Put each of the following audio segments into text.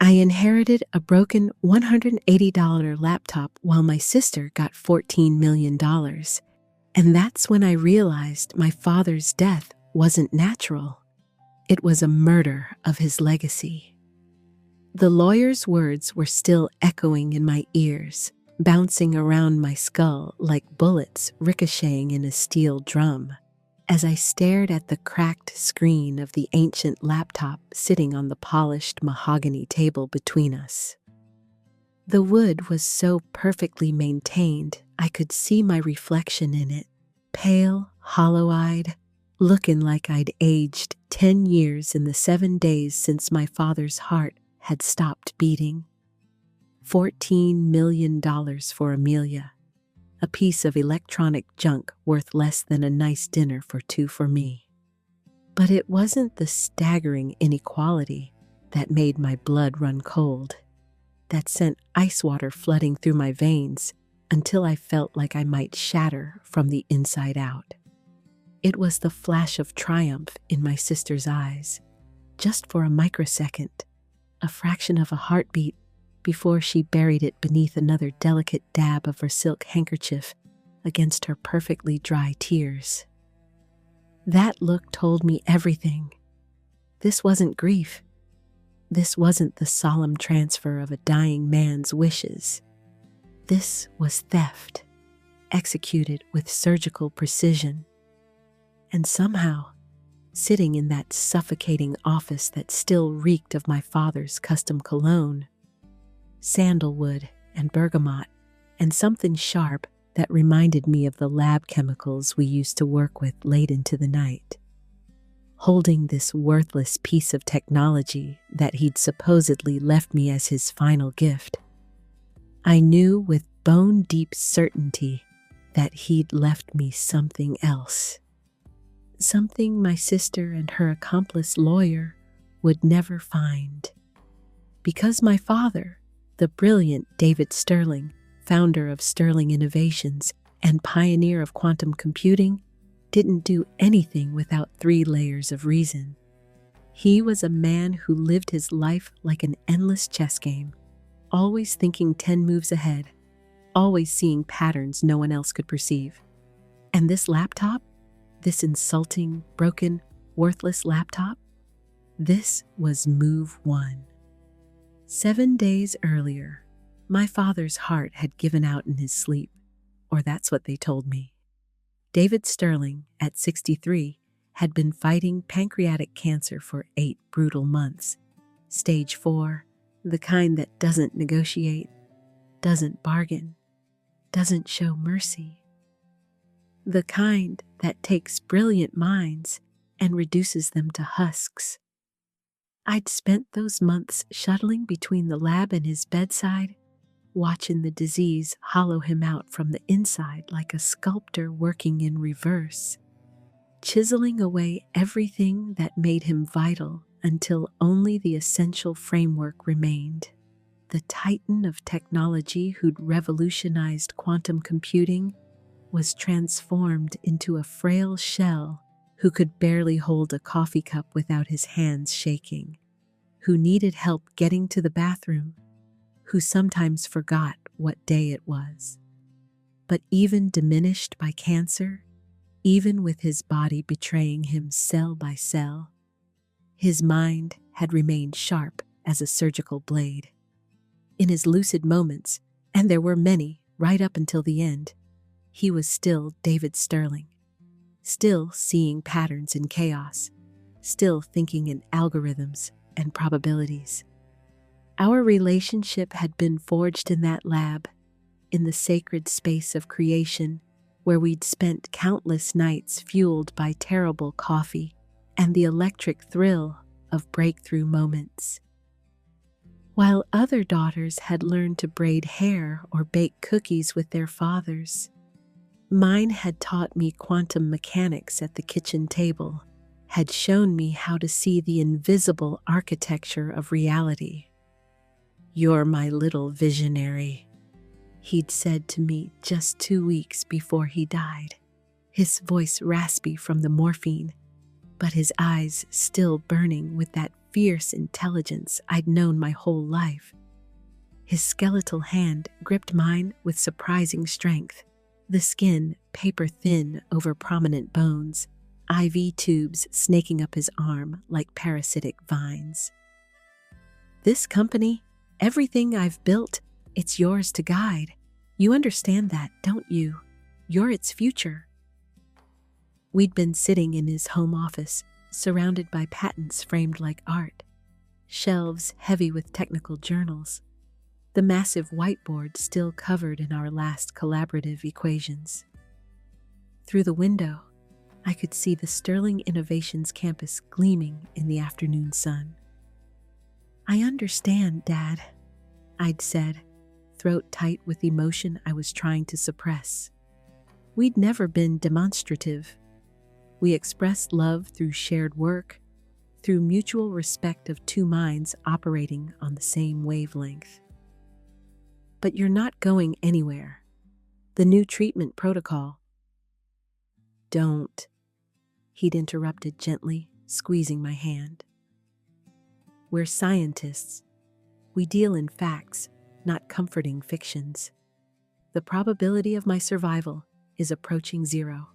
I inherited a broken $180 laptop while my sister got $14 million. And that's when I realized my father's death wasn't natural. It was a murder of his legacy. The lawyer's words were still echoing in my ears, bouncing around my skull like bullets ricocheting in a steel drum, as I stared at the cracked screen of the ancient laptop sitting on the polished mahogany table between us. The wood was so perfectly maintained, I could see my reflection in it, pale, hollow-eyed, looking like I'd aged 10 years in the 7 days since my father's heart had stopped beating. $14 million for Amelia, a piece of electronic junk worth less than a nice dinner for two for me. But it wasn't the staggering inequality that made my blood run cold, that sent ice water flooding through my veins until I felt like I might shatter from the inside out. It was the flash of triumph in my sister's eyes, just for a microsecond, a fraction of a heartbeat before she buried it beneath another delicate dab of her silk handkerchief against her perfectly dry tears. That look told me everything. This wasn't grief. This wasn't the solemn transfer of a dying man's wishes. This was theft, executed with surgical precision. And somehow, sitting in that suffocating office that still reeked of my father's custom cologne, sandalwood and bergamot, and something sharp that reminded me of the lab chemicals we used to work with late into the night. Holding this worthless piece of technology that he'd supposedly left me as his final gift, I knew with bone-deep certainty that he'd left me something else. Something my sister and her accomplice lawyer would never find. Because my father, the brilliant David Sterling, founder of Sterling Innovations and pioneer of quantum computing, didn't do anything without 3 layers of reason. He was a man who lived his life like an endless chess game, always thinking 10 moves ahead, always seeing patterns no one else could perceive. And this laptop, this insulting, broken, worthless laptop, this was move 1. 7 days earlier, my father's heart had given out in his sleep, or that's what they told me. David Sterling, at 63, had been fighting pancreatic cancer for 8 brutal months. Stage 4, the kind that doesn't negotiate, doesn't bargain, doesn't show mercy. The kind that takes brilliant minds and reduces them to husks. I'd spent those months shuttling between the lab and his bedside, watching the disease hollow him out from the inside like a sculptor working in reverse, chiseling away everything that made him vital until only the essential framework remained. The titan of technology who'd revolutionized quantum computing was transformed into a frail shell who could barely hold a coffee cup without his hands shaking, who needed help getting to the bathroom, who sometimes forgot what day it was. But even diminished by cancer, even with his body betraying him cell by cell, his mind had remained sharp as a surgical blade. In his lucid moments, and there were many right up until the end, he was still David Sterling, still seeing patterns in chaos, still thinking in algorithms and probabilities. Our relationship had been forged in that lab, in the sacred space of creation, where we'd spent countless nights fueled by terrible coffee and the electric thrill of breakthrough moments. While other daughters had learned to braid hair or bake cookies with their fathers, mine had taught me quantum mechanics at the kitchen table, had shown me how to see the invisible architecture of reality. "You're my little visionary," he'd said to me just 2 weeks before he died, his voice raspy from the morphine, but his eyes still burning with that fierce intelligence I'd known my whole life. His skeletal hand gripped mine with surprising strength, the skin paper-thin over prominent bones, IV tubes snaking up his arm like parasitic vines. "This company, everything I've built, it's yours to guide. You understand that, don't you? You're its future." We'd been sitting in his home office, surrounded by patents framed like art, shelves heavy with technical journals, the massive whiteboard still covered in our last collaborative equations. Through the window, I could see the Sterling Innovations campus gleaming in the afternoon sun. "I understand, Dad," I'd said, throat tight with emotion I was trying to suppress. We'd never been demonstrative. We expressed love through shared work, through mutual respect of two minds operating on the same wavelength. "But you're not going anywhere. The new treatment protocol—" "Don't," he'd interrupted gently, squeezing my hand. "We're scientists. We deal in facts, not comforting fictions. The probability of my survival is approaching 0.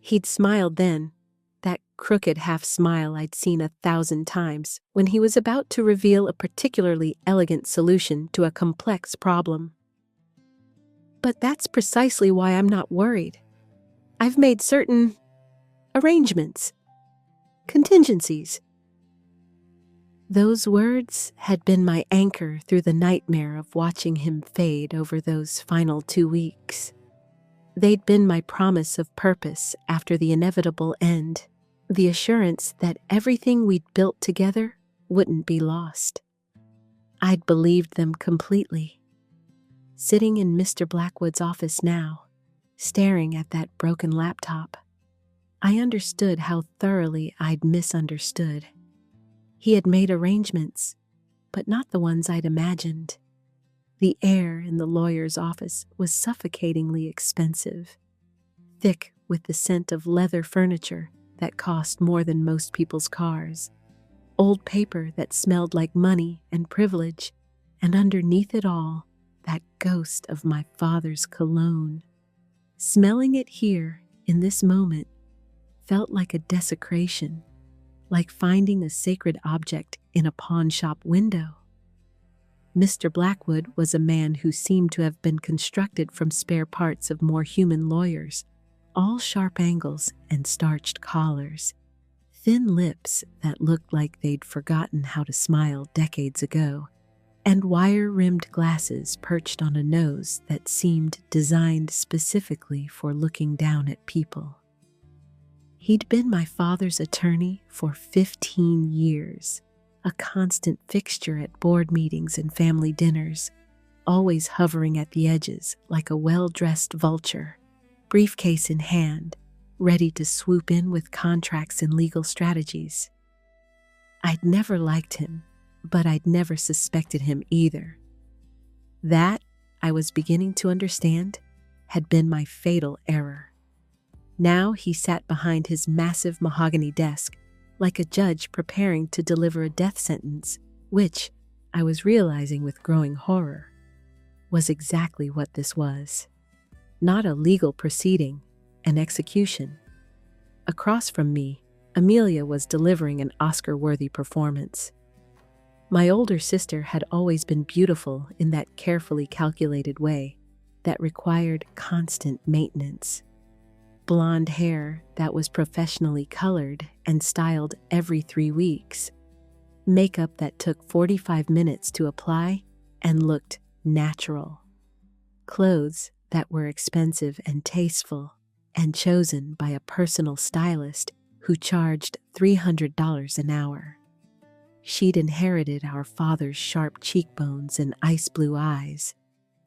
He'd smiled then, that crooked half-smile I'd seen 1,000 times when he was about to reveal a particularly elegant solution to a complex problem. "But that's precisely why I'm not worried. I've made certain arrangements, contingencies." Those words had been my anchor through the nightmare of watching him fade over those final 2 weeks. They'd been my promise of purpose after the inevitable end, the assurance that everything we'd built together wouldn't be lost. I'd believed them completely. Sitting in Mr. Blackwood's office now, staring at that broken laptop, I understood how thoroughly I'd misunderstood. He had made arrangements, but not the ones I'd imagined. The air in the lawyer's office was suffocatingly expensive, thick with the scent of leather furniture that cost more than most people's cars, old paper that smelled like money and privilege, and underneath it all, that ghost of my father's cologne. Smelling it here, in this moment, felt like a desecration, like finding a sacred object in a pawn shop window. Mr. Blackwood was a man who seemed to have been constructed from spare parts of more human lawyers, all sharp angles and starched collars, thin lips that looked like they'd forgotten how to smile decades ago, and wire-rimmed glasses perched on a nose that seemed designed specifically for looking down at people. He'd been my father's attorney for 15 years, a constant fixture at board meetings and family dinners, always hovering at the edges like a well-dressed vulture, briefcase in hand, ready to swoop in with contracts and legal strategies. I'd never liked him, but I'd never suspected him either. That, I was beginning to understand, had been my fatal error. Now he sat behind his massive mahogany desk, like a judge preparing to deliver a death sentence, which, I was realizing with growing horror, was exactly what this was. Not a legal proceeding, an execution. Across from me, Amelia was delivering an Oscar-worthy performance. My older sister had always been beautiful in that carefully calculated way that required constant maintenance. Blonde hair that was professionally colored and styled every 3 weeks. Makeup that took 45 minutes to apply and looked natural. Clothes that were expensive and tasteful and chosen by a personal stylist who charged $300 an hour. She'd inherited our father's sharp cheekbones and ice blue eyes,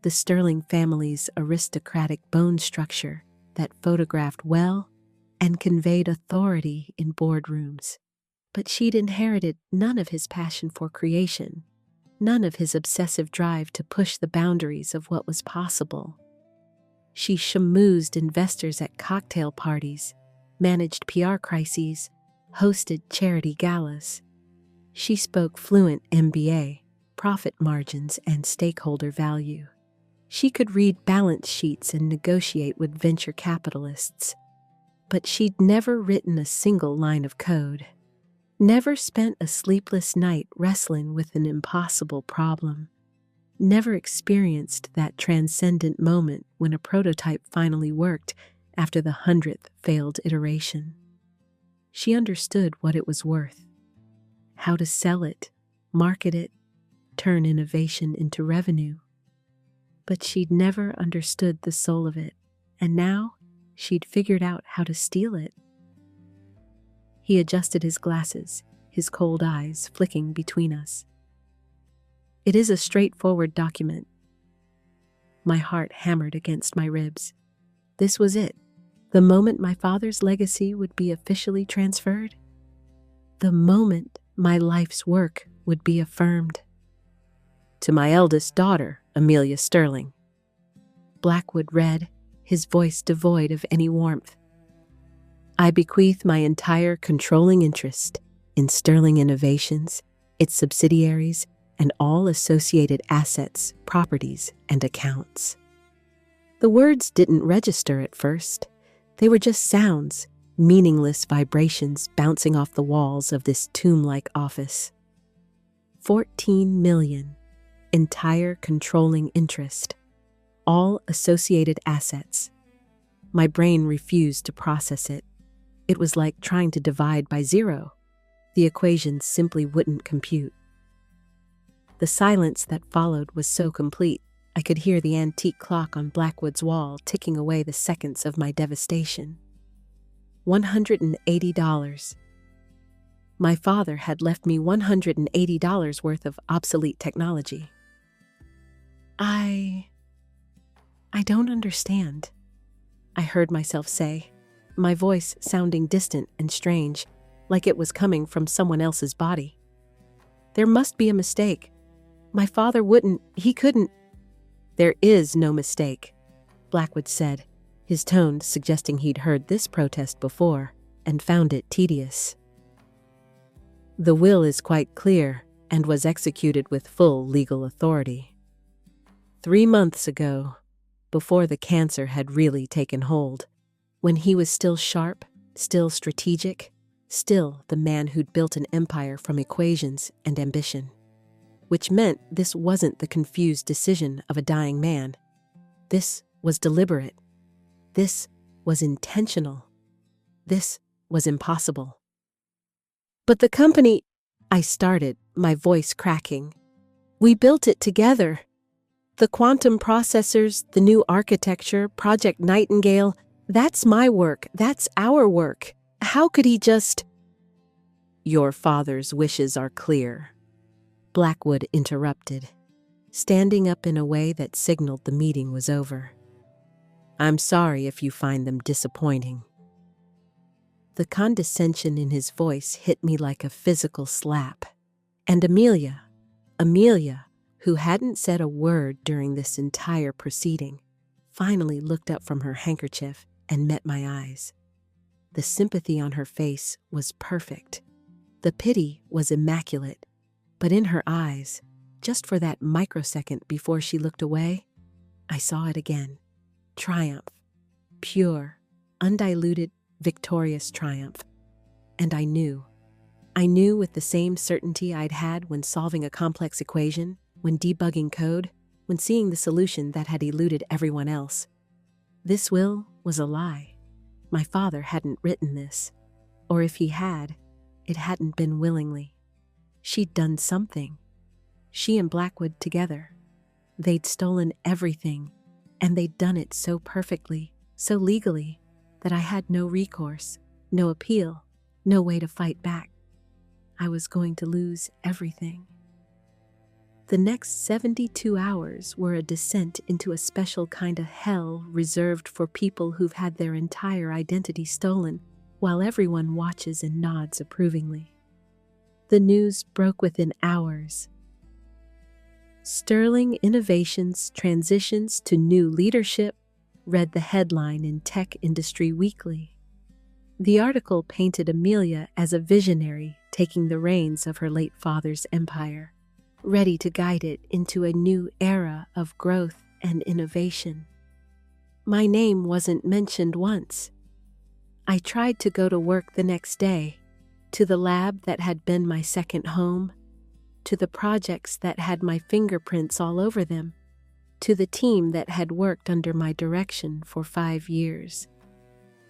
the Sterling family's aristocratic bone structure that photographed well and conveyed authority in boardrooms. But she'd inherited none of his passion for creation, none of his obsessive drive to push the boundaries of what was possible. She schmoozed investors at cocktail parties, managed PR crises, hosted charity galas, She spoke fluent MBA, profit margins, and stakeholder value. She could read balance sheets and negotiate with venture capitalists. But she'd never written a single line of code. Never spent a sleepless night wrestling with an impossible problem. Never experienced that transcendent moment when a prototype finally worked after the 100th failed iteration. She understood what it was worth, how to sell it, market it, turn innovation into revenue. But she'd never understood the soul of it, and now she'd figured out how to steal it. He adjusted his glasses, his cold eyes flicking between us. It is a straightforward document. My heart hammered against my ribs. This was it, the moment my father's legacy would be officially transferred. The moment my life's work would be affirmed. To my eldest daughter, Amelia Sterling. Blackwood read, his voice devoid of any warmth. I bequeath my entire controlling interest in Sterling Innovations, its subsidiaries, and all associated assets, properties, and accounts. The words didn't register at first. They were just sounds, meaningless vibrations bouncing off the walls of this tomb-like office. 14 million, entire controlling interest, all associated assets. My brain refused to process it. It was like trying to divide by zero. The equations simply wouldn't compute. The silence that followed was so complete, I could hear the antique clock on Blackwood's wall ticking away the seconds of my devastation. $180. My father had left me $180 worth of obsolete technology. I don't understand, I heard myself say, my voice sounding distant and strange, like it was coming from someone else's body. There must be a mistake. My father he couldn't. There is no mistake, Blackwood said, his tone suggesting he'd heard this protest before and found it tedious. The will is quite clear and was executed with full legal authority. 3 months ago, before the cancer had really taken hold, when he was still sharp, still strategic, still the man who'd built an empire from equations and ambition. Which meant this wasn't the confused decision of a dying man. This was deliberate. This was intentional. This was impossible. But the company, I started, my voice cracking. We built it together. The quantum processors, the new architecture, Project Nightingale, that's my work, that's our work. How could he just— Your father's wishes are clear, Blackwood interrupted, standing up in a way that signaled the meeting was over. I'm sorry if you find them disappointing. The condescension in his voice hit me like a physical slap. And Amelia, who hadn't said a word during this entire proceeding, finally looked up from her handkerchief and met my eyes. The sympathy on her face was perfect. The pity was immaculate. But in her eyes, just for that microsecond before she looked away, I saw it again. Triumph. Pure, undiluted, victorious triumph. And I knew with the same certainty I'd had when solving a complex equation, when debugging code, when seeing the solution that had eluded everyone else. This will was a lie. My father hadn't written this. Or if he had, it hadn't been willingly. She'd done something. She and Blackwood together. They'd stolen everything, and they'd done it so perfectly, so legally, that I had no recourse, no appeal, no way to fight back. I was going to lose everything. The next 72 hours were a descent into a special kind of hell reserved for people who've had their entire identity stolen, while everyone watches and nods approvingly. The news broke within hours. Sterling Innovations transitions to new leadership, read the headline in Tech Industry Weekly. The article painted Amelia as a visionary taking the reins of her late father's empire, ready to guide it into a new era of growth and innovation. My name wasn't mentioned once. I tried to go to work the next day, to the lab that had been my second home, to the projects that had my fingerprints all over them, to the team that had worked under my direction for 5 years.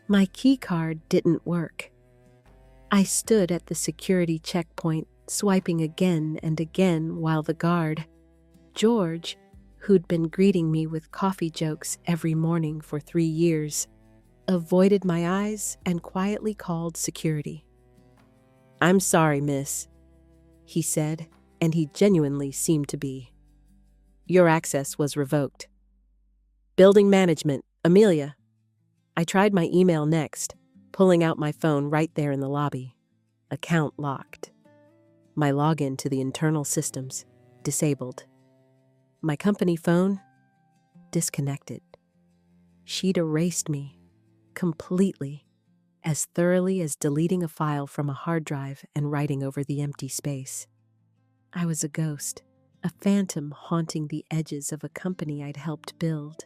My key card didn't work. I stood at the security checkpoint, swiping again and again while the guard, George, who'd been greeting me with coffee jokes every morning for 3 years, avoided my eyes and quietly called security. "I'm sorry, miss," he said, and he genuinely seemed to be. "Your access was revoked." "Building management, Amelia." I tried my email next, pulling out my phone right there in the lobby. Account locked. My login to the internal systems, disabled. My company phone, disconnected. She'd erased me, completely, as thoroughly as deleting a file from a hard drive and writing over the empty space. I was a ghost, a phantom haunting the edges of a company I'd helped build.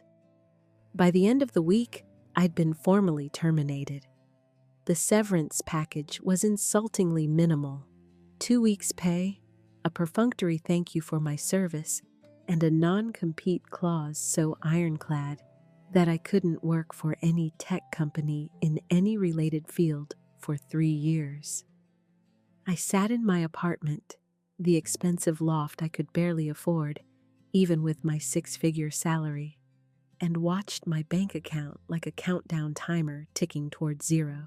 By the end of the week, I'd been formally terminated. The severance package was insultingly minimal. 2 weeks' pay, a perfunctory thank you for my service, and a non-compete clause so ironclad that I couldn't work for any tech company in any related field for 3 years. I sat in my apartment, the expensive loft I could barely afford, even with my 6-figure salary, and watched my bank account like a countdown timer ticking towards zero.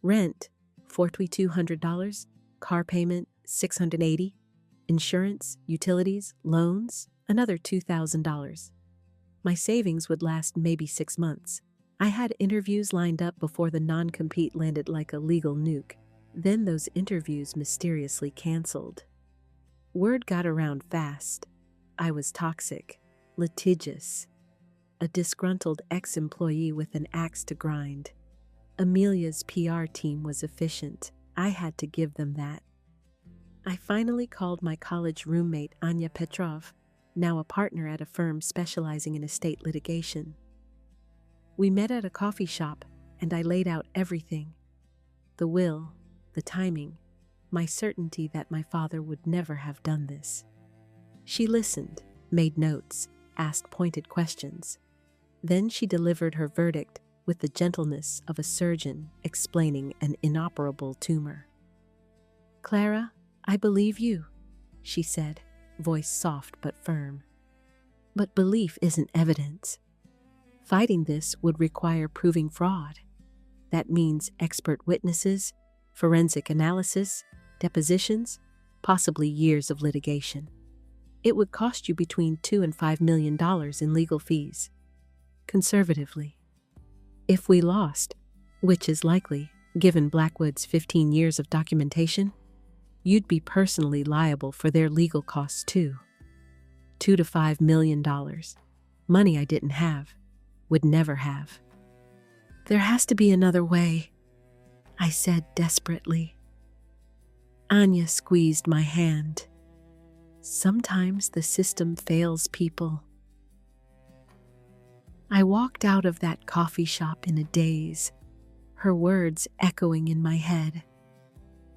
Rent, $4,200, car payment, $680, insurance, utilities, loans, another $2,000. My savings would last maybe 6 months. I had interviews lined up before the non-compete landed like a legal nuke. Then those interviews mysteriously canceled. Word got around fast. I was toxic, litigious, a disgruntled ex-employee with an axe to grind. Amelia's PR team was efficient. I had to give them that. I finally called my college roommate Anya Petrov, now a partner at a firm specializing in estate litigation. We met at a coffee shop, and I laid out everything. The will, the timing, my certainty that my father would never have done this. She listened, made notes, asked pointed questions. Then she delivered her verdict with the gentleness of a surgeon explaining an inoperable tumor. "Clara, I believe you," she said, voice soft but firm. "But belief isn't evidence. Fighting this would require proving fraud. That means expert witnesses, forensic analysis, depositions, possibly years of litigation. It would cost you between $2 and $5 million in legal fees. Conservatively. If we lost, which is likely, given Blackwood's 15 years of documentation, you'd be personally liable for their legal costs too. $2 to $5 million. Money I didn't have, would never have. There has to be another way," I said desperately. Anya squeezed my hand. "Sometimes the system fails people." I walked out of that coffee shop in a daze, her words echoing in my head.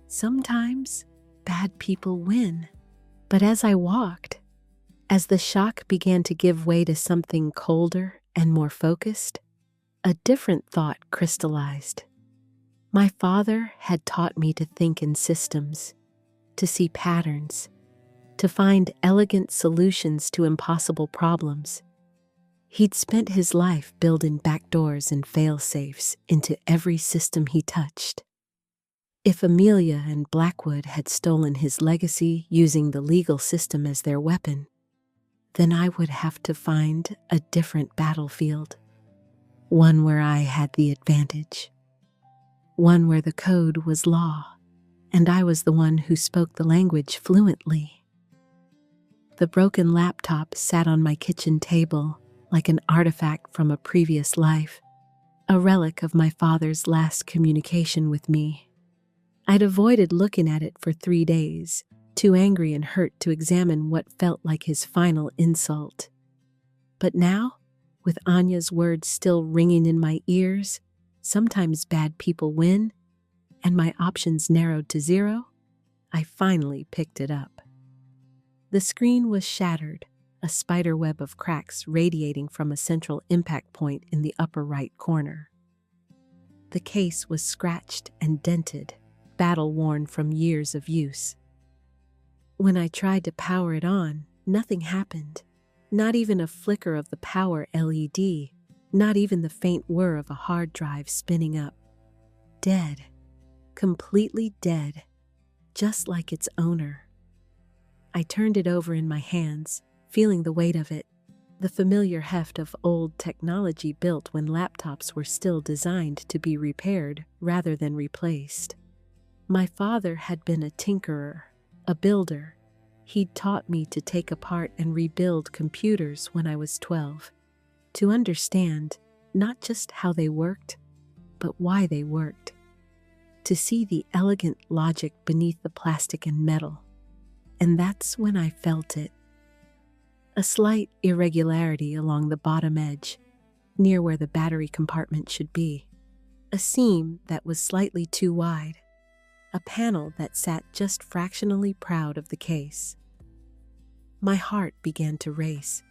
Sometimes bad people win. But as I walked, as the shock began to give way to something colder and more focused, a different thought crystallized. My father had taught me to think in systems, to see patterns, to find elegant solutions to impossible problems. He'd spent his life building backdoors and fail-safes into every system he touched. If Amelia and Blackwood had stolen his legacy using the legal system as their weapon, then I would have to find a different battlefield, one where I had the advantage, one where the code was law, and I was the one who spoke the language fluently. The broken laptop sat on my kitchen table like an artifact from a previous life, a relic of my father's last communication with me. I'd avoided looking at it for 3 days, too angry and hurt to examine what felt like his final insult. But now, with Anya's words still ringing in my ears, sometimes bad people win, and my options narrowed to 0, I finally picked it up. The screen was shattered, a spider web of cracks radiating from a central impact point in the upper right corner. The case was scratched and dented, battle-worn from years of use. When I tried to power it on, nothing happened. Not even a flicker of the power LED, not even the faint whir of a hard drive spinning up. Dead. Completely dead. Just like its owner. I turned it over in my hands, feeling the weight of it, the familiar heft of old technology built when laptops were still designed to be repaired rather than replaced. My father had been a tinkerer, a builder. He'd taught me to take apart and rebuild computers when I was 12, to understand not just how they worked, but why they worked, to see the elegant logic beneath the plastic and metal. And that's when I felt it. A slight irregularity along the bottom edge, near where the battery compartment should be. A seam that was slightly too wide. A panel that sat just fractionally proud of the case. My heart began to race,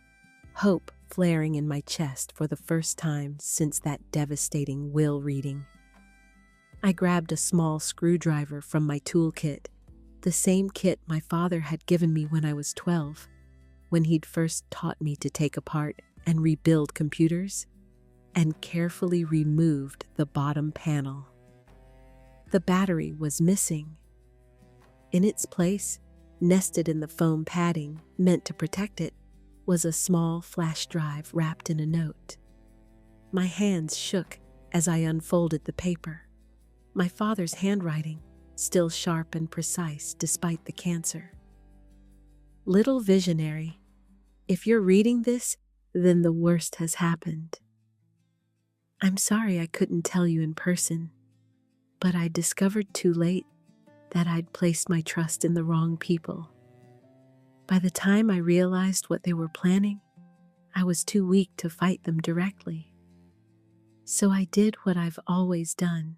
hope flaring in my chest for the first time since that devastating will reading. I grabbed a small screwdriver from my toolkit, the same kit my father had given me when I was 12, when he'd first taught me to take apart and rebuild computers, and carefully removed the bottom panel. The battery was missing. In its place, nested in the foam padding meant to protect it, was a small flash drive wrapped in a note. My hands shook as I unfolded the paper. My father's handwriting, still sharp and precise despite the cancer. Little visionary, if you're reading this, then the worst has happened. I'm sorry I couldn't tell you in person, but I discovered too late that I'd placed my trust in the wrong people. By the time I realized what they were planning, I was too weak to fight them directly. So I did what I've always done.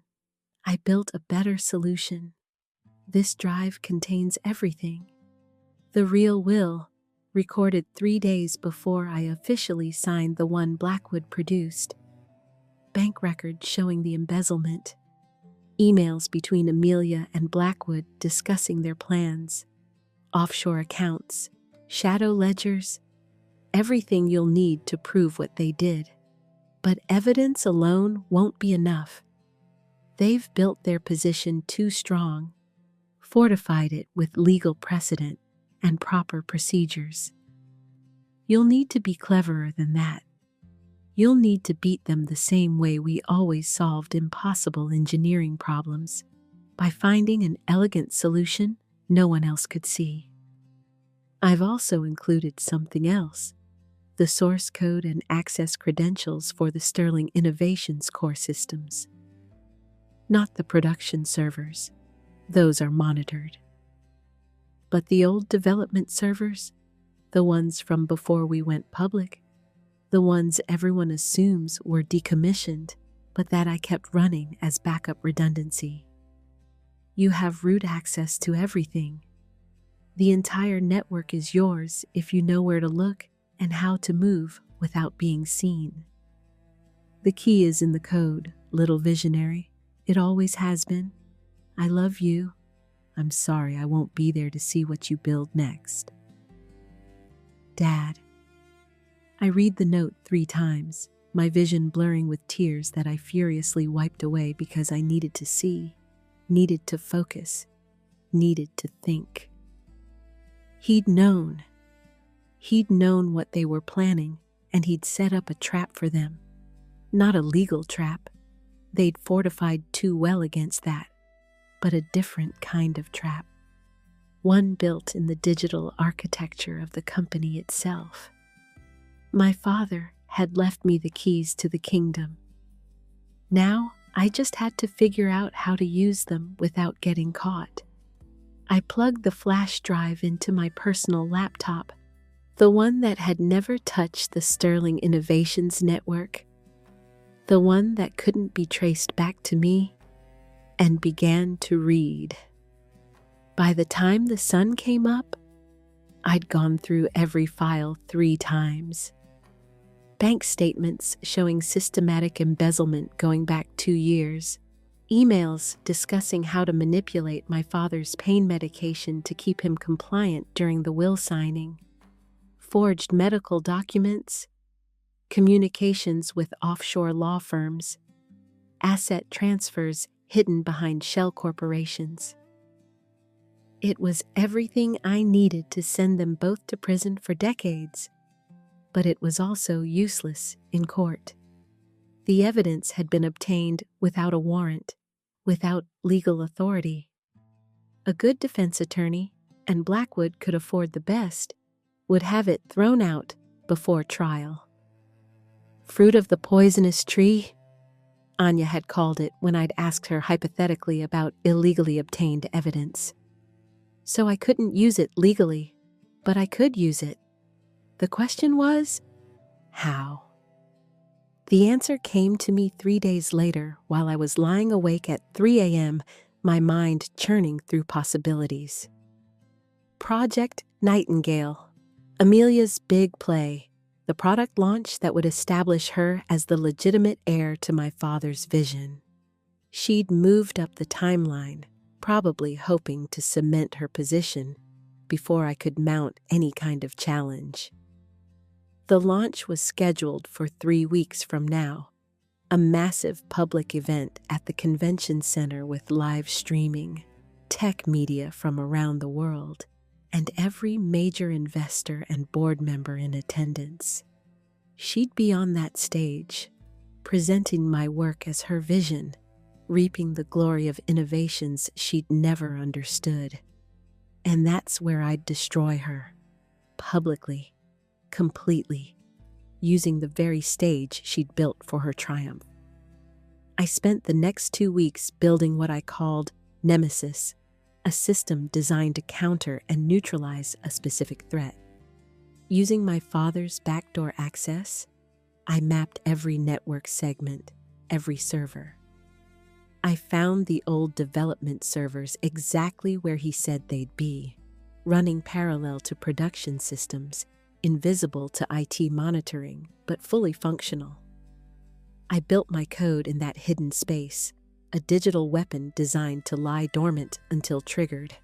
I built a better solution. This drive contains everything. The real will, recorded 3 days before I officially signed the one Blackwood produced. Bank records showing the embezzlement. Emails between Amelia and Blackwood discussing their plans. Offshore accounts, shadow ledgers, everything you'll need to prove what they did. But evidence alone won't be enough. They've built their position too strong, fortified it with legal precedent and proper procedures. You'll need to be cleverer than that. You'll need to beat them the same way we always solved impossible engineering problems, by finding an elegant solution no one else could see. I've also included something else, the source code and access credentials for the Sterling Innovations core systems. Not the production servers, those are monitored. But the old development servers, the ones from before we went public, the ones everyone assumes were decommissioned, but that I kept running as backup redundancy. You have root access to everything. The entire network is yours if you know where to look and how to move without being seen. The key is in the code, little visionary. It always has been. I love you. I'm sorry I won't be there to see what you build next. Dad. I read the note 3 times, my vision blurring with tears that I furiously wiped away because I needed to see, needed to focus, needed to think. He'd known. He'd known what they were planning, and he'd set up a trap for them. Not a legal trap. They'd fortified too well against that, but a different kind of trap. One built in the digital architecture of the company itself. My father had left me the keys to the kingdom. Now, I just had to figure out how to use them without getting caught. I plugged the flash drive into my personal laptop, the one that had never touched the Sterling Innovations network, the one that couldn't be traced back to me, and began to read. By the time the sun came up, I'd gone through every file 3 times. Bank statements showing systematic embezzlement going back 2 years, emails discussing how to manipulate my father's pain medication to keep him compliant during the will signing, forged medical documents, communications with offshore law firms, asset transfers hidden behind shell corporations. It was everything I needed to send them both to prison for decades, but it was also useless in court. The evidence had been obtained without a warrant, without legal authority. A good defense attorney, and Blackwood could afford the best, would have it thrown out before trial. Fruit of the poisonous tree, Anya had called it when I'd asked her hypothetically about illegally obtained evidence. So I couldn't use it legally, but I could use it. The question was, how? The answer came to me 3 days later while I was lying awake at 3 a.m., my mind churning through possibilities. Project Nightingale, Amelia's big play, the product launch that would establish her as the legitimate heir to my father's vision. She'd moved up the timeline, probably hoping to cement her position before I could mount any kind of challenge. The launch was scheduled for 3 weeks from now, a massive public event at the convention center with live streaming, tech media from around the world, and every major investor and board member in attendance. She'd be on that stage, presenting my work as her vision, reaping the glory of innovations she'd never understood. And that's where I'd destroy her, publicly, completely, using the very stage she'd built for her triumph. I spent the next 2 weeks building what I called Nemesis, a system designed to counter and neutralize a specific threat. Using my father's backdoor access, I mapped every network segment, every server. I found the old development servers exactly where he said they'd be, running parallel to production systems, invisible to IT monitoring, but fully functional. I built my code in that hidden space, a digital weapon designed to lie dormant until triggered.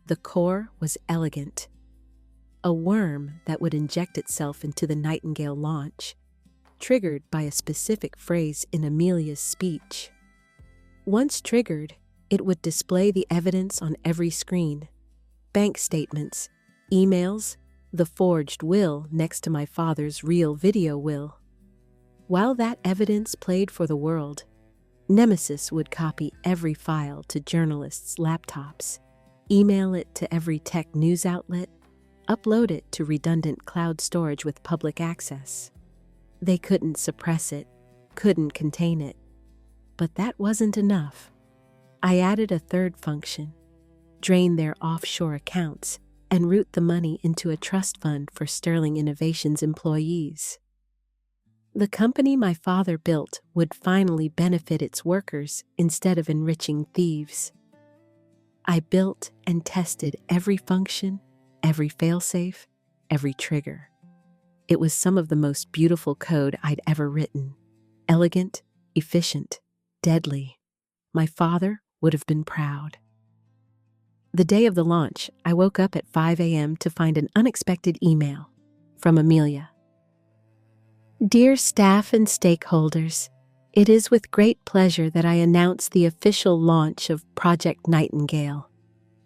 The core was elegant. A worm that would inject itself into the Nightingale launch, triggered by a specific phrase in Amelia's speech. Once triggered, it would display the evidence on every screen: bank statements, emails, the forged will next to my father's real video will. While that evidence played for the world, Nemesis would copy every file to journalists' laptops, email it to every tech news outlet, upload it to redundant cloud storage with public access. They couldn't suppress it, couldn't contain it. But that wasn't enough. I added a third function: drain their offshore accounts and route the money into a trust fund for Sterling Innovations employees. The company my father built would finally benefit its workers instead of enriching thieves. I built and tested every function, every failsafe, every trigger. It was some of the most beautiful code I'd ever written. Elegant, efficient, deadly. My father would have been proud. The day of the launch, I woke up at 5 a.m. to find an unexpected email from Amelia. Dear staff and stakeholders, it is with great pleasure that I announce the official launch of Project Nightingale,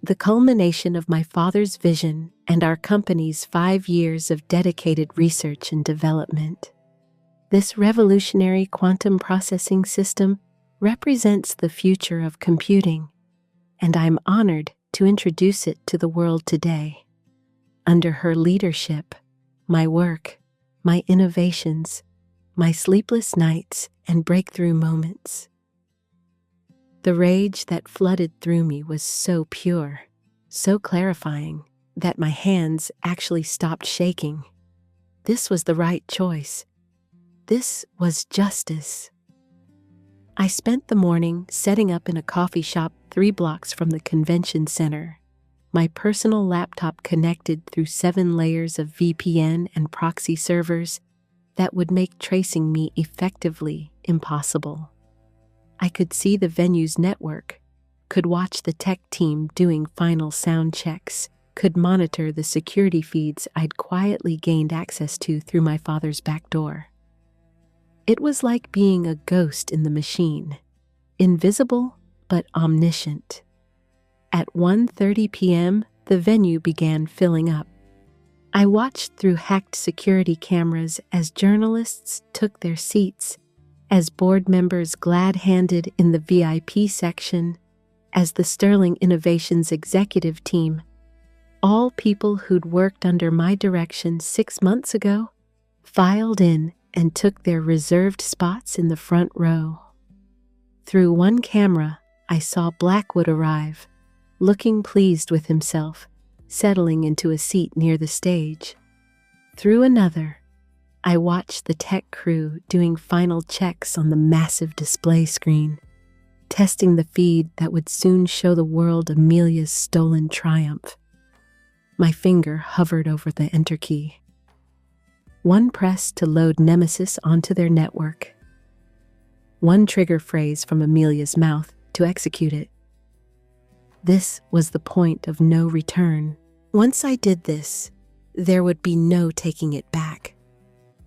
the culmination of my father's vision and our company's 5 years of dedicated research and development. This revolutionary quantum processing system represents the future of computing, and I'm honored to introduce it to the world today. Under her leadership, my work, my innovations, my sleepless nights and breakthrough moments. The rage that flooded through me was so pure, so clarifying, that my hands actually stopped shaking. This was the right choice. This was justice. I spent the morning setting up in a coffee shop 3 blocks from the convention center, my personal laptop connected through 7 layers of VPN and proxy servers that would make tracing me effectively impossible. I could see the venue's network, could watch the tech team doing final sound checks, could monitor the security feeds I'd quietly gained access to through my father's back door. It was like being a ghost in the machine, invisible but omniscient. At 1:30 p.m., the venue began filling up. I watched through hacked security cameras as journalists took their seats, as board members glad-handed in the VIP section, as the Sterling Innovations executive team, all people who'd worked under my direction 6 months ago, filed in and took their reserved spots in the front row. Through one camera, I saw Blackwood arrive, looking pleased with himself, settling into a seat near the stage. Through another, I watched the tech crew doing final checks on the massive display screen, testing the feed that would soon show the world Amelia's stolen triumph. My finger hovered over the enter key. One press to load Nemesis onto their network. One trigger phrase from Amelia's mouth to execute it. This was the point of no return. Once I did this, there would be no taking it back.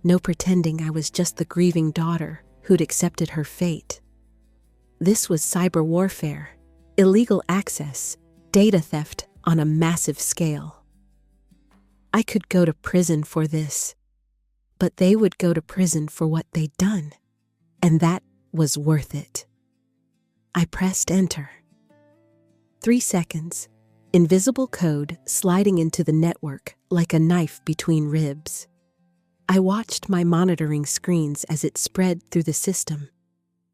No pretending I was just the grieving daughter who'd accepted her fate. This was cyber warfare, illegal access, data theft on a massive scale. I could go to prison for this, but they would go to prison for what they'd done, and that was worth it. I pressed enter. 3 seconds, invisible code sliding into the network like a knife between ribs. I watched my monitoring screens as it spread through the system,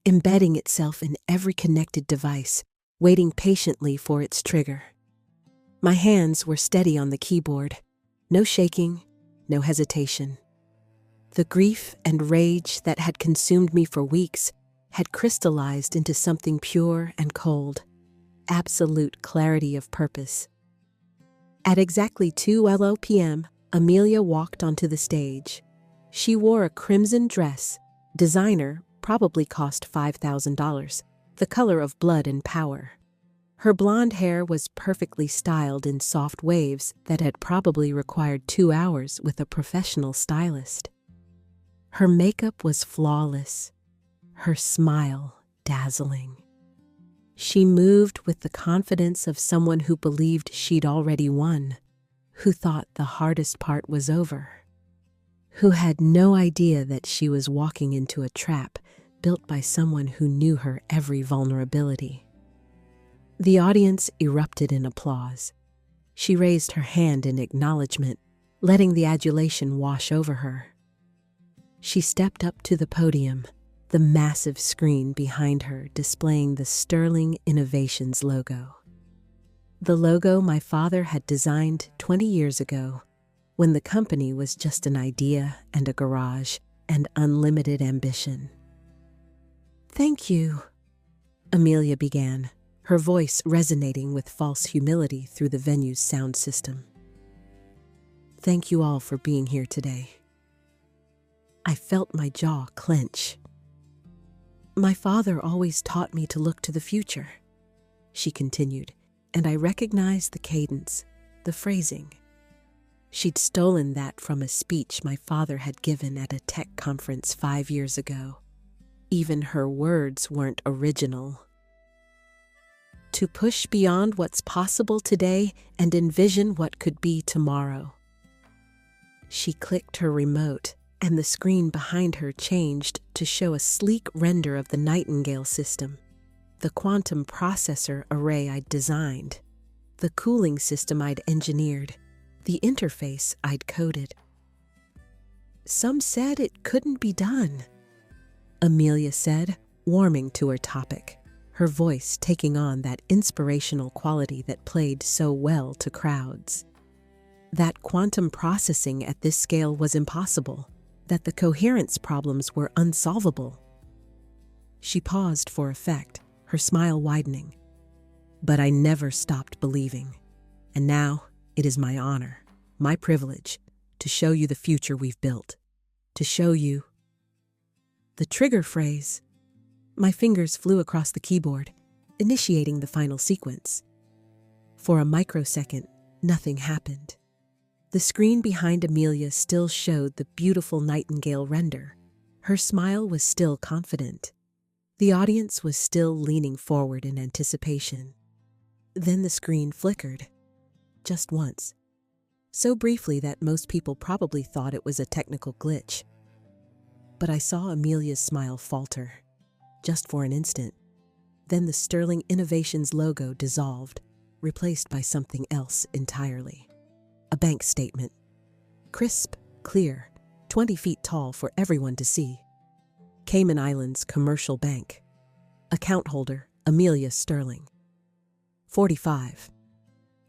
embedding itself in every connected device, waiting patiently for its trigger. My hands were steady on the keyboard, no shaking, no hesitation. The grief and rage that had consumed me for weeks had crystallized into something pure and cold, absolute clarity of purpose. At exactly 2:00 p.m., Amelia walked onto the stage. She wore a crimson dress, designer, probably cost $5,000, the color of blood and power. Her blonde hair was perfectly styled in soft waves that had probably required 2 hours with a professional stylist. Her makeup was flawless, her smile dazzling. She moved with the confidence of someone who believed she'd already won, who thought the hardest part was over, who had no idea that she was walking into a trap built by someone who knew her every vulnerability. The audience erupted in applause. She raised her hand in acknowledgement, letting the adulation wash over her. She stepped up to the podium, the massive screen behind her displaying the Sterling Innovations logo. The logo my father had designed 20 years ago, when the company was just an idea and a garage and unlimited ambition. "Thank you," Amelia began, her voice resonating with false humility through the venue's sound system. "Thank you all for being here today." I felt my jaw clench. "My father always taught me to look to the future," she continued, and I recognized the cadence, the phrasing. She'd stolen that from a speech my father had given at a tech conference 5 years ago. Even her words weren't original. To push beyond what's possible today and envision what could be tomorrow. She clicked her remote, and the screen behind her changed to show a sleek render of the Nightingale system, the quantum processor array I'd designed, the cooling system I'd engineered, the interface I'd coded. Some said it couldn't be done, Amelia said, warming to her topic, her voice taking on that inspirational quality that played so well to crowds. That quantum processing at this scale was impossible, that the coherence problems were unsolvable. She paused for effect, her smile widening. But I never stopped believing. And now it is my honor, my privilege, to show you the future we've built. To show you the trigger phrase. My fingers flew across the keyboard, initiating the final sequence. For a microsecond, nothing happened. The screen behind Amelia still showed the beautiful nightingale render. Her smile was still confident. The audience was still leaning forward in anticipation. Then the screen flickered, just once, so briefly that most people probably thought it was a technical glitch. But I saw Amelia's smile falter, just for an instant. Then the Sterling Innovations logo dissolved, replaced by something else entirely. A bank statement. Crisp, clear, 20 feet tall for everyone to see. Cayman Islands Commercial Bank. Account holder, Amelia Sterling. 45.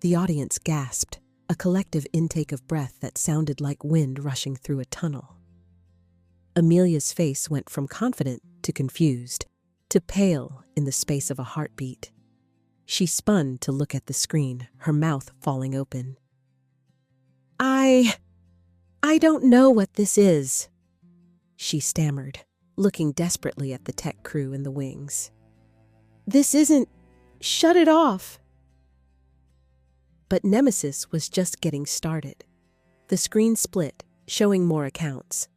The audience gasped, a collective intake of breath that sounded like wind rushing through a tunnel. Amelia's face went from confident to confused, to pale in the space of a heartbeat. She spun to look at the screen, her mouth falling open. I don't know what this is, she stammered, looking desperately at the tech crew in the wings. This isn't... Shut it off! But Nemesis was just getting started. The screen split, showing more accounts.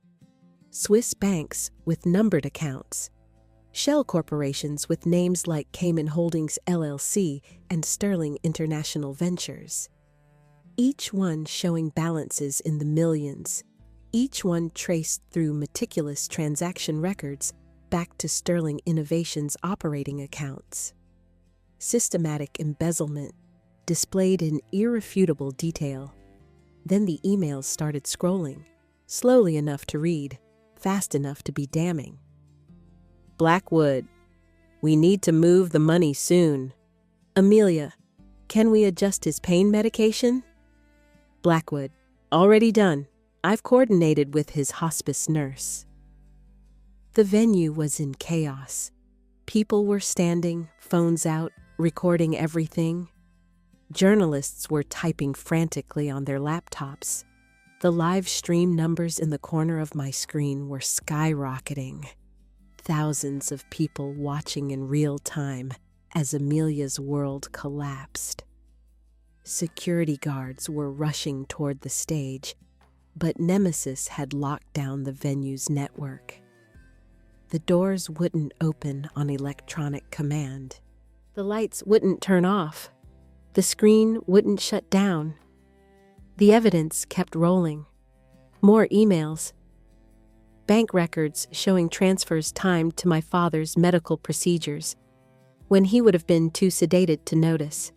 Swiss banks with numbered accounts. Shell corporations with names like Cayman Holdings LLC and Sterling International Ventures. Each one showing balances in the millions. Each one traced through meticulous transaction records back to Sterling Innovations operating accounts. Systematic embezzlement displayed in irrefutable detail. Then the emails started scrolling, slowly enough to read, fast enough to be damning. Blackwood, we need to move the money soon. Amelia, can we adjust his pain medication? Blackwood, already done. I've coordinated with his hospice nurse. The venue was in chaos. People were standing, phones out, recording everything. Journalists were typing frantically on their laptops. The live stream numbers in the corner of my screen were skyrocketing. Thousands of people watching in real time as Amelia's world collapsed. Security guards were rushing toward the stage, but Nemesis had locked down the venue's network. The doors wouldn't open on electronic command. The lights wouldn't turn off. The screen wouldn't shut down. The evidence kept rolling. More emails. Bank records showing transfers timed to my father's medical procedures, when he would have been too sedated to notice.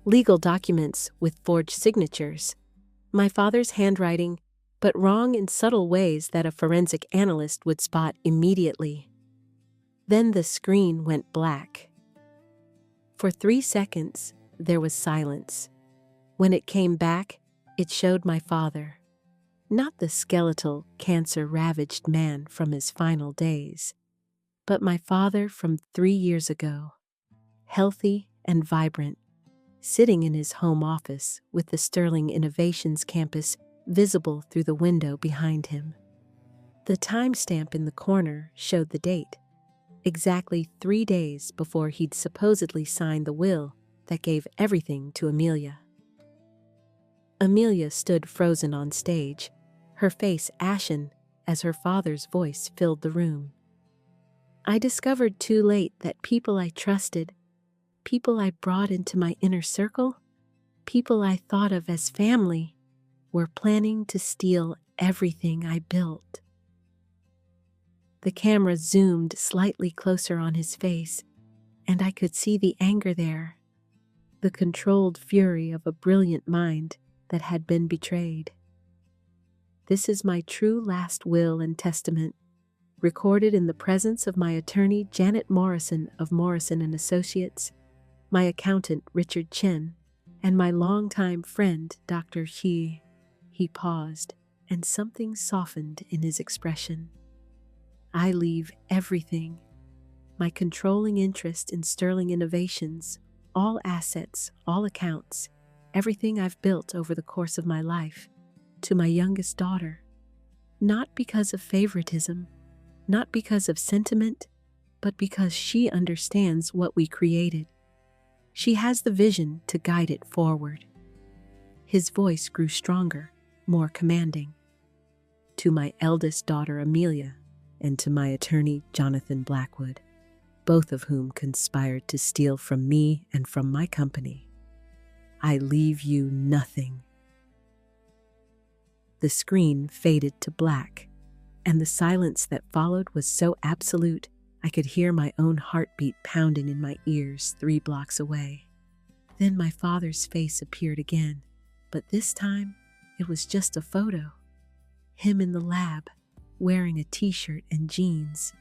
Legal documents with forged signatures. My father's handwriting, but wrong in subtle ways that a forensic analyst would spot immediately. Then the screen went black. For 3 seconds, there was silence. When it came back, it showed my father. Not the skeletal, cancer-ravaged man from his final days, but my father from 3 years ago, healthy and vibrant, sitting in his home office with the Sterling Innovations campus visible through the window behind him. The timestamp in the corner showed the date, exactly 3 days before he'd supposedly signed the will that gave everything to Amelia. Amelia stood frozen on stage, her face ashen as her father's voice filled the room. I discovered too late that people I trusted, people I brought into my inner circle, people I thought of as family, were planning to steal everything I built. The camera zoomed slightly closer on his face, and I could see the anger there, the controlled fury of a brilliant mind that had been betrayed. This is my true last will and testament, recorded in the presence of my attorney Janet Morrison of Morrison and Associates, my accountant Richard Chen, and my longtime friend Dr. He. He paused, and something softened in his expression. I leave everything, my controlling interest in Sterling Innovations, all assets, all accounts, everything I've built over the course of my life, to my youngest daughter, not because of favoritism, not because of sentiment, but because she understands what we created. She has the vision to guide it forward. His voice grew stronger, more commanding. To my eldest daughter Amelia, and to my attorney Jonathan Blackwood, both of whom conspired to steal from me and from my company, I leave you nothing. The screen faded to black, and the silence that followed was so absolute I could hear my own heartbeat pounding in my ears 3 blocks away. Then my father's face appeared again, but this time it was just a photo. Him in the lab, wearing a t-shirt and jeans,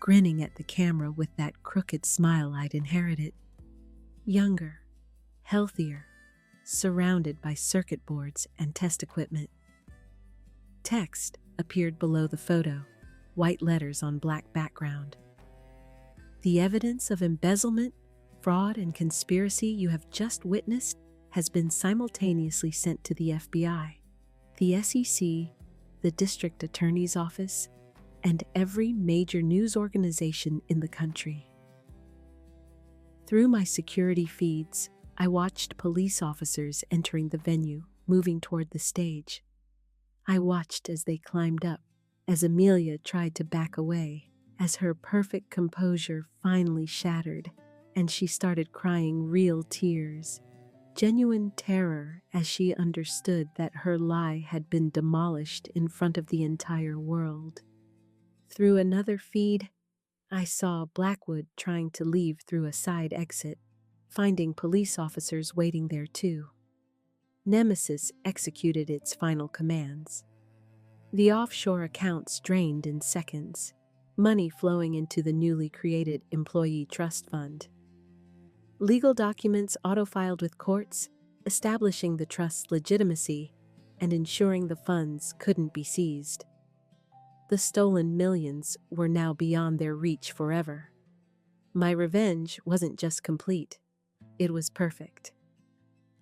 grinning at the camera with that crooked smile I'd inherited. Younger, healthier, surrounded by circuit boards and test equipment. Text appeared below the photo, white letters on black background. The evidence of embezzlement, fraud, and conspiracy you have just witnessed has been simultaneously sent to the FBI, the SEC, the District Attorney's Office, and every major news organization in the country. Through my security feeds, I watched police officers entering the venue, moving toward the stage. I watched as they climbed up, as Amelia tried to back away, as her perfect composure finally shattered, and she started crying real tears, genuine terror as she understood that her lie had been demolished in front of the entire world. Through another feed, I saw Blackwood trying to leave through a side exit, finding police officers waiting there too. Nemesis executed its final commands. The offshore accounts drained in seconds, money flowing into the newly created Employee Trust Fund. Legal documents auto-filed with courts, establishing the trust's legitimacy and ensuring the funds couldn't be seized. The stolen millions were now beyond their reach forever. My revenge wasn't just complete, it was perfect.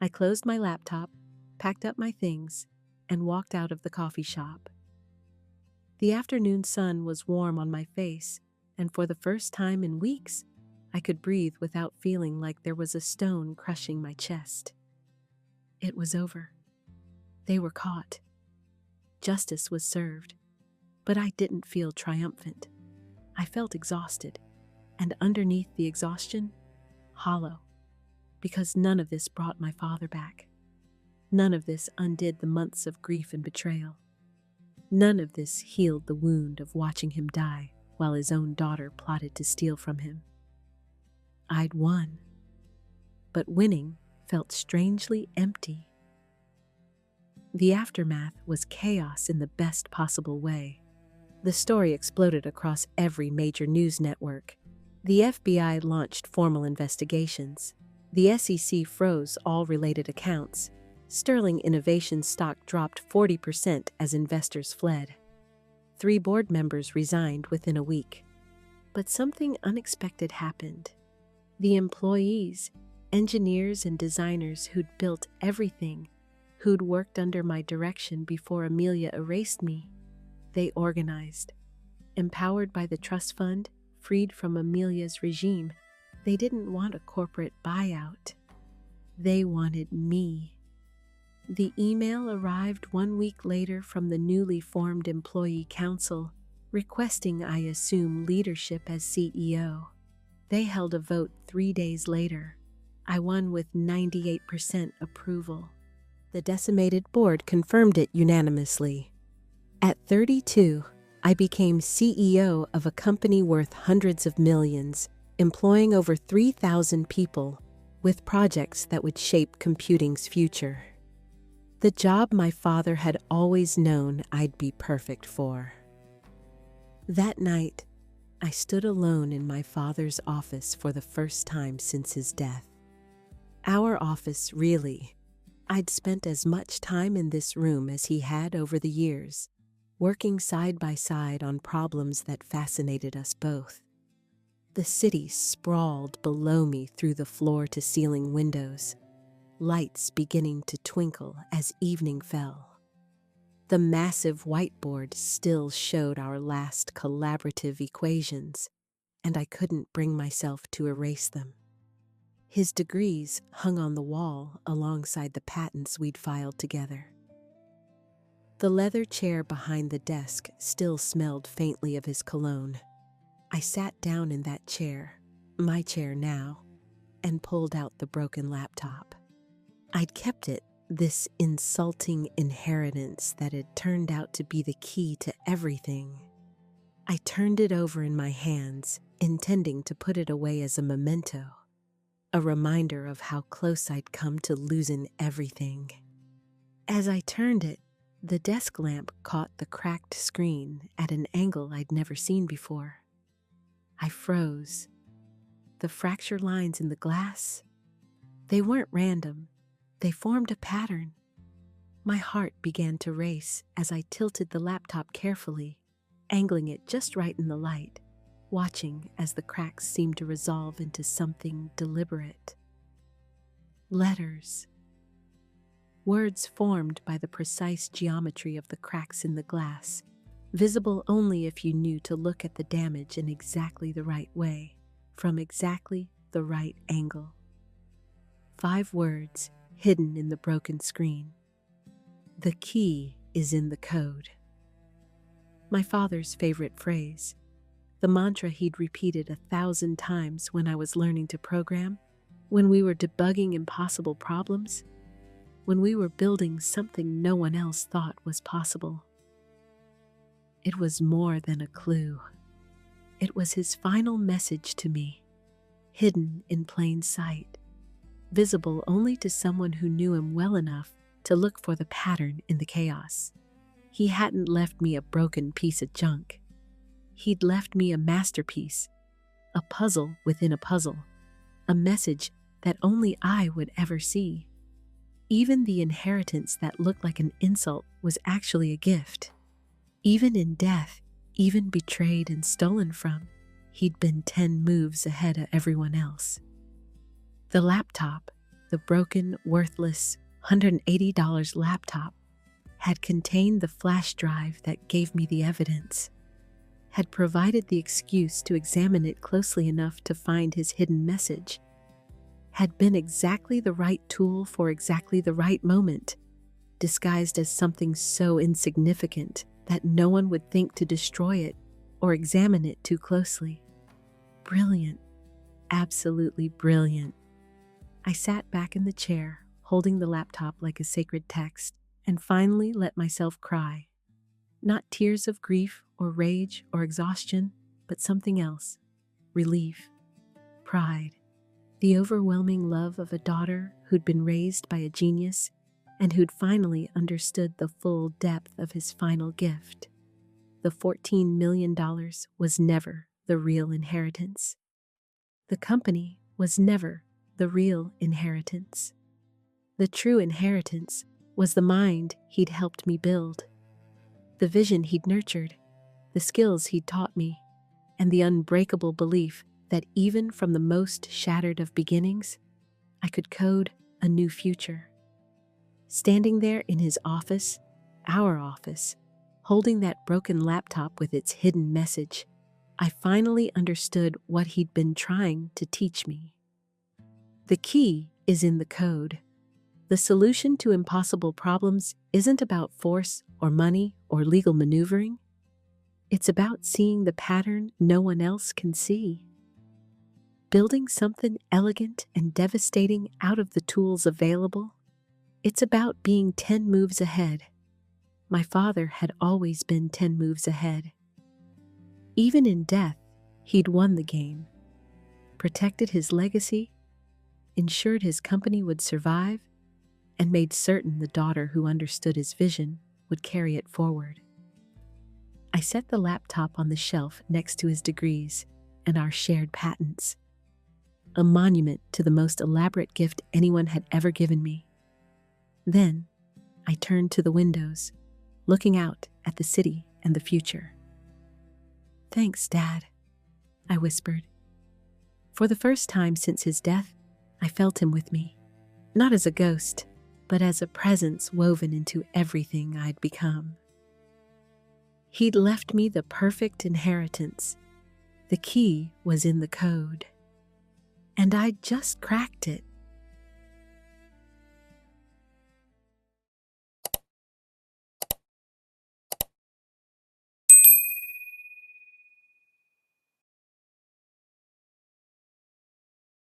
I closed my laptop, packed up my things, and walked out of the coffee shop. The afternoon sun was warm on my face, and for the first time in weeks, I could breathe without feeling like there was a stone crushing my chest. It was over. They were caught. Justice was served. But I didn't feel triumphant. I felt exhausted, and underneath the exhaustion, hollow, because none of this brought my father back. None of this undid the months of grief and betrayal. None of this healed the wound of watching him die while his own daughter plotted to steal from him. I'd won, but winning felt strangely empty. The aftermath was chaos in the best possible way. The story exploded across every major news network. The FBI launched formal investigations. The SEC froze all related accounts. Sterling Innovations stock dropped 40% as investors fled. 3 board members resigned within a week. But something unexpected happened. The employees, engineers and designers who'd built everything, who'd worked under my direction before Amelia erased me, they organized. Empowered by the trust fund, freed from Amelia's regime, they didn't want a corporate buyout. They wanted me. The email arrived 1 week later from the newly formed Employee Council, requesting I assume leadership as CEO. They held a vote 3 days later. I won with 98% approval. The decimated board confirmed it unanimously. At 32, I became CEO of a company worth hundreds of millions, employing over 3,000 people, with projects that would shape computing's future. The job my father had always known I'd be perfect for. That night, I stood alone in my father's office for the first time since his death. Our office, really. I'd spent as much time in this room as he had over the years, working side by side on problems that fascinated us both. The city sprawled below me through the floor-to-ceiling windows, lights beginning to twinkle as evening fell. The massive whiteboard still showed our last collaborative equations, and I couldn't bring myself to erase them. His degrees hung on the wall alongside the patents we'd filed together. The leather chair behind the desk still smelled faintly of his cologne. I sat down in that chair, my chair now, and pulled out the broken laptop. I'd kept it, this insulting inheritance that had turned out to be the key to everything. I turned it over in my hands, intending to put it away as a memento, a reminder of how close I'd come to losing everything. As I turned it, the desk lamp caught the cracked screen at an angle I'd never seen before. I froze. The fracture lines in the glass, they weren't random. They formed a pattern. My heart began to race as I tilted the laptop carefully, angling it just right in the light, watching as the cracks seemed to resolve into something deliberate. Letters. Words formed by the precise geometry of the cracks in the glass, visible only if you knew to look at the damage in exactly the right way, from exactly the right angle. 5 words hidden in the broken screen. The key is in the code. My father's favorite phrase, the mantra he'd repeated 1,000 times when I was learning to program, when we were debugging impossible problems, when we were building something no one else thought was possible. It was more than a clue. It was his final message to me, hidden in plain sight, visible only to someone who knew him well enough to look for the pattern in the chaos. He hadn't left me a broken piece of junk. He'd left me a masterpiece, a puzzle within a puzzle, a message that only I would ever see. Even the inheritance that looked like an insult was actually a gift. Even in death, even betrayed and stolen from, he'd been 10 moves ahead of everyone else. The laptop, the broken, worthless $180 laptop, had contained the flash drive that gave me the evidence, had provided the excuse to examine it closely enough to find his hidden message, had been exactly the right tool for exactly the right moment, disguised as something so insignificant that no one would think to destroy it or examine it too closely. Brilliant, absolutely brilliant. I sat back in the chair, holding the laptop like a sacred text, and finally let myself cry. Not tears of grief or rage or exhaustion, but something else. Relief, pride, the overwhelming love of a daughter who'd been raised by a genius and who'd finally understood the full depth of his final gift. The $14 million was never the real inheritance. The company was never the real inheritance. The true inheritance was the mind he'd helped me build, the vision he'd nurtured, the skills he'd taught me, and the unbreakable belief that even from the most shattered of beginnings, I could code a new future. Standing there in his office, our office, holding that broken laptop with its hidden message, I finally understood what he'd been trying to teach me. The key is in the code. The solution to impossible problems isn't about force or money or legal maneuvering. It's about seeing the pattern no one else can see. Building something elegant and devastating out of the tools available. It's about being 10 moves ahead. My father had always been 10 moves ahead. Even in death, he'd won the game, protected his legacy, ensured his company would survive, and made certain the daughter who understood his vision would carry it forward. I set the laptop on the shelf next to his degrees and our shared patents, a monument to the most elaborate gift anyone had ever given me. Then, I turned to the windows, looking out at the city and the future. "Thanks, Dad," I whispered. For the first time since his death, I felt him with me, not as a ghost, but as a presence woven into everything I'd become. He'd left me the perfect inheritance. The key was in the code, and I'd just cracked it.